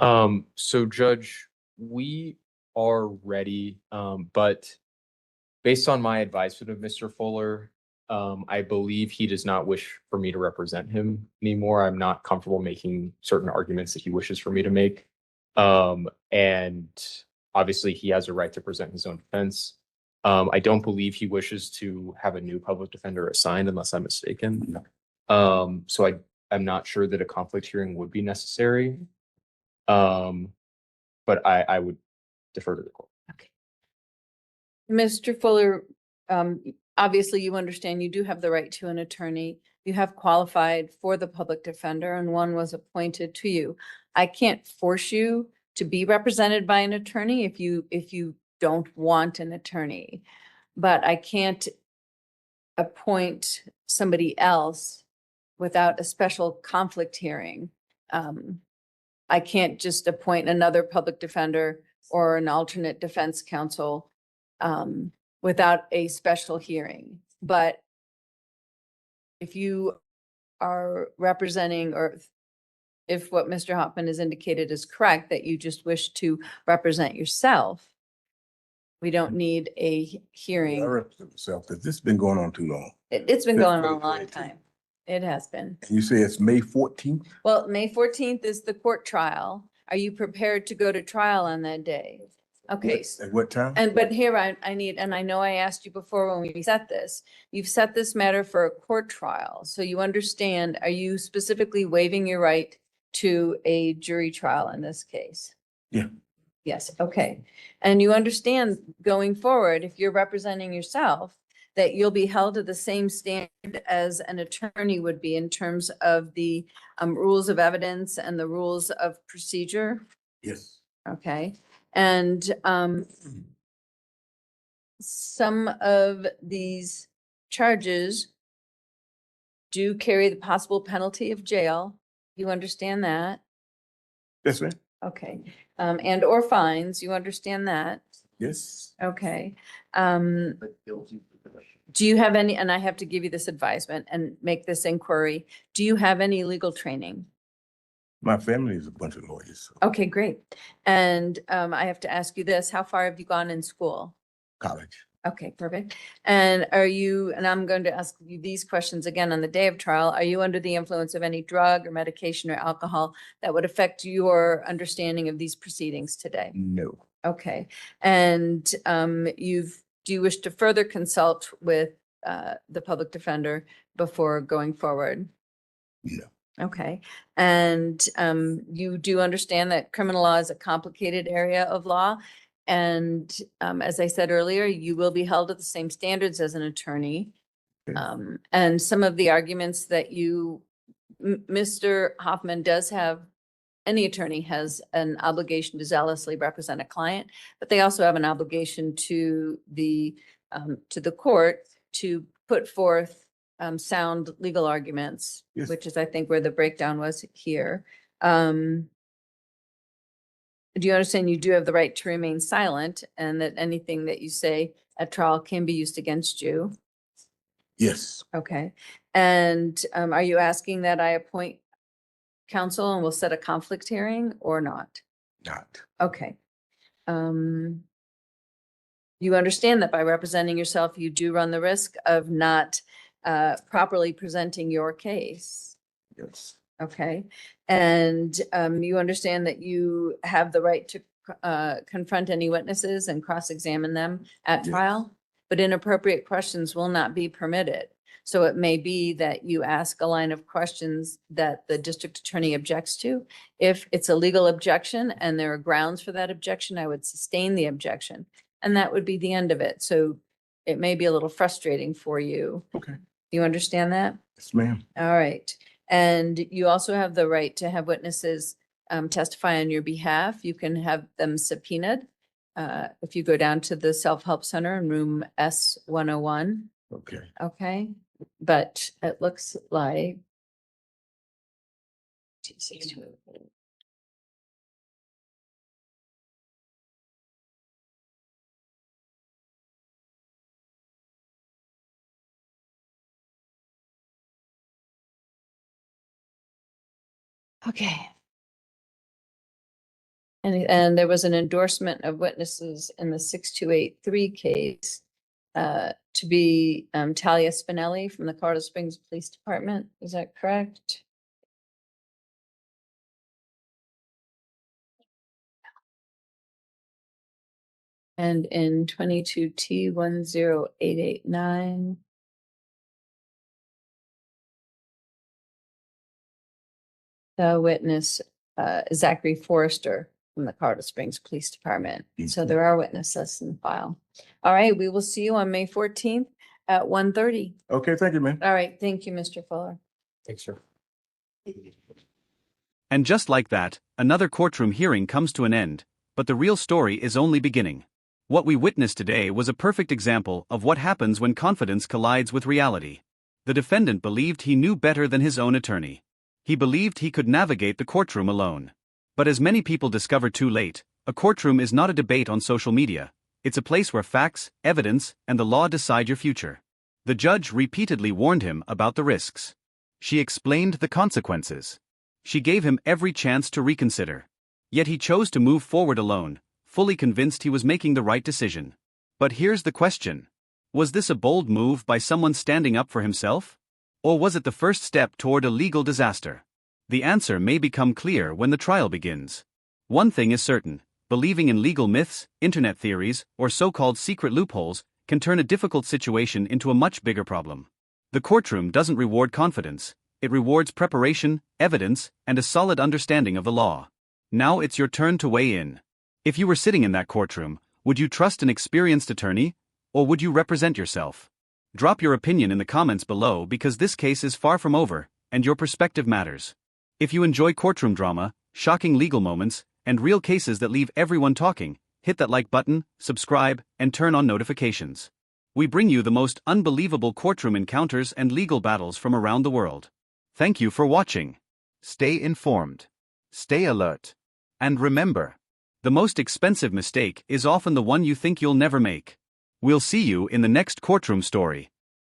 So Judge, we are ready, but based on my advisement of Mr. Fuller, I believe he does not wish for me to represent him anymore. I'm not comfortable making certain arguments that he wishes for me to make. And obviously he has a right to present his own defense. I don't believe he wishes to have a new public defender assigned unless I'm mistaken. I'm not sure that a conflict hearing would be necessary. Um, but I would defer to the court. Mr. Fuller, obviously you understand you do have the right to an attorney. You have qualified for the public defender and one was appointed to you. I can't force you to be represented by an attorney if you don't want an attorney, but I can't appoint somebody else without a special conflict hearing. I can't just appoint another public defender or an alternate defense counsel without a special hearing. But if you are representing, or if what Mr. Hoffman has indicated is correct, that you just wish to represent yourself, we don't need a I hearing. represent myself because this has been going on too long. It's been Since going on a long 2022. time. It has been. And you say it's May 14th? Well, May 14th is the court trial. Are you prepared to go to trial on that day? Okay. At what time? But here I need, and I know I asked you before when we set this, you've set this matter for a court trial. So you understand, are you specifically waiving your right to a jury trial in this case? Yeah. Yes, okay. And you understand going forward, if you're representing yourself, that you'll be held to the same standard as an attorney would be in terms of the rules of evidence and the rules of procedure. Yes. Okay, and some of these charges do carry the possible penalty of jail. You understand that? Yes, ma'am. Okay, and or fines, you understand that? Yes. Okay. Do you have any, and I have to give you this advisement and make this inquiry, do you have any legal training? My family is a bunch of lawyers. So Okay, great. And I have to ask you this, how far have you gone in school? college. Okay, perfect. And are you, and I'm going to ask you these questions again on the day of trial, are you under the influence of any drug or medication or alcohol that would affect your understanding of these proceedings today? No. Okay, and do you wish to further consult with the public defender before going forward? No. Okay, and you do understand that criminal law is a complicated area of law. And as I said earlier, you will be held to the same standards as an attorney. Okay. And some of the arguments that Mr. Hoffman does have, any attorney has an obligation to zealously represent a client, but they also have an obligation to the court to put forth sound legal arguments, Yes. which is, I think, where the breakdown was here. Do you understand you do have the right to remain silent and that anything that you say at trial can be used against you? Yes. Okay. And are you asking that I appoint counsel and we'll set a conflict hearing or not? Not. Okay. You understand that by representing yourself, you do run the risk of not properly presenting your case. Yes. Okay. And you understand that you have the right to confront any witnesses and cross-examine them at Yes. trial, but inappropriate questions will not be permitted. So it may be that you ask a line of questions that the district attorney objects to. If it's a legal objection and there are grounds for that objection, I would sustain the objection. And that would be the end of it. So it may be a little frustrating for you. Okay. You understand that? Yes, ma'am. All right. And you also have the right to have witnesses testify on your behalf. You can have them subpoenaed if you go down to the Self-Help Center in room S101. Okay. Okay, but it looks like okay. And there was an endorsement of witnesses in the 6283 case to be Talia Spinelli from the Colorado Springs Police Department. Is that correct? And in 22T10889, the witness, Zachary Forrester from the Colorado Springs Police Department. So there are witnesses in the file. All right, we will see you on May 14th at 1:30. Okay, thank you, ma'am. All right, thank you, Mr. Fuller. Thanks, sir. And just like that, another courtroom hearing comes to an end, but the real story is only beginning. What we witnessed today was a perfect example of what happens when confidence collides with reality. The defendant believed he knew better than his own attorney. He believed he could navigate the courtroom alone. But as many people discovered too late, a courtroom is not a debate on social media. It's a place where facts, evidence, and the law decide your future. The judge repeatedly warned him about the risks. She explained the consequences. She gave him every chance to reconsider. Yet he chose to move forward alone, fully convinced he was making the right decision. But here's the question. Was this a bold move by someone standing up for himself? Or was it the first step toward a legal disaster? The answer may become clear when the trial begins. One thing is certain, believing in legal myths, internet theories, or so-called secret loopholes can turn a difficult situation into a much bigger problem. The courtroom doesn't reward confidence, it rewards preparation, evidence, and a solid understanding of the law. Now it's your turn to weigh in. If you were sitting in that courtroom, would you trust an experienced attorney, or would you represent yourself? Drop your opinion in the comments below because this case is far from over, and your perspective matters. If you enjoy courtroom drama, shocking legal moments, and real cases that leave everyone talking, hit that like button, subscribe, and turn on notifications. We bring you the most unbelievable courtroom encounters and legal battles from around the world. Thank you for watching. Stay informed. Stay alert. And remember, the most expensive mistake is often the one you think you'll never make. We'll see you in the next courtroom story.